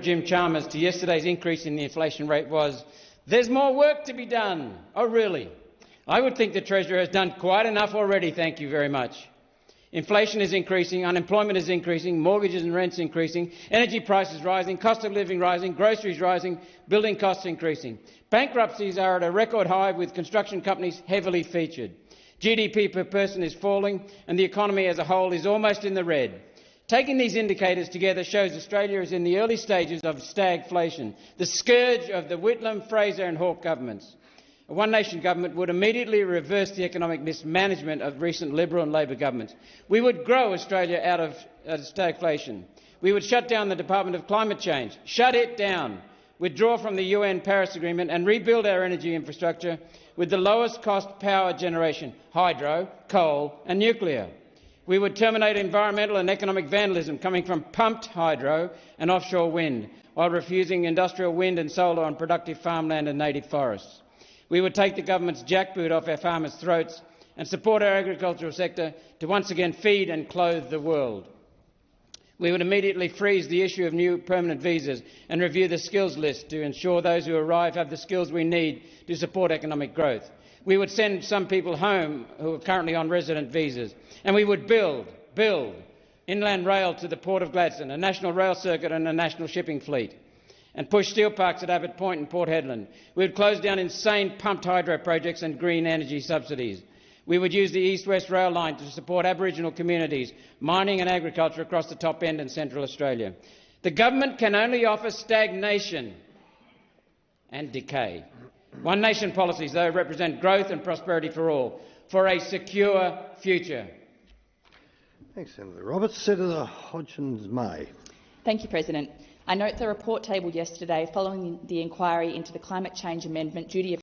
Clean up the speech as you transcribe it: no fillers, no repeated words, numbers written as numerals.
Jim Chalmers to yesterday's increase in the inflation rate was, "There's more work to be done." Oh, really? I would think the Treasurer has done quite enough already, thank you very much. Inflation is increasing, unemployment is increasing, mortgages and rents increasing, energy prices rising, cost of living rising, groceries rising, building costs increasing. Bankruptcies are at a record high, with construction companies heavily featured. GDP per person is falling and the economy as a whole is almost in the red. Taking these indicators together shows Australia is in the early stages of stagflation, the scourge of the Whitlam, Fraser and Hawke governments. A one-nation government would immediately reverse the economic mismanagement of recent Liberal and Labor governments. We would grow Australia out of stagflation. We would shut down the Department of Climate Change, shut it down, withdraw from the UN Paris Agreement and rebuild our energy infrastructure with the lowest cost power generation, hydro, coal and nuclear. We would terminate environmental and economic vandalism coming from pumped hydro and offshore wind, while refusing industrial wind and solar on productive farmland and native forests. We would take the government's jackboot off our farmers' throats and support our agricultural sector to once again feed and clothe the world. We would immediately freeze the issue of new permanent visas and review the skills list to ensure those who arrive have the skills we need to support economic growth. We would send some people home who are currently on resident visas, and we would build inland rail to the Port of Gladstone, a national rail circuit and a national shipping fleet, and push steel parks at Abbott Point and Port Hedland. We would close down insane pumped hydro projects and green energy subsidies. We would use the East-West rail line to support Aboriginal communities, mining and agriculture across the top end and Central Australia. The government can only offer stagnation and decay. One nation policies, though, represent growth and prosperity for all, for a secure future. Thanks, Senator Roberts. Senator Hodgins-May. Thank you, President. I note the report tabled yesterday following the inquiry into the climate change amendment duty of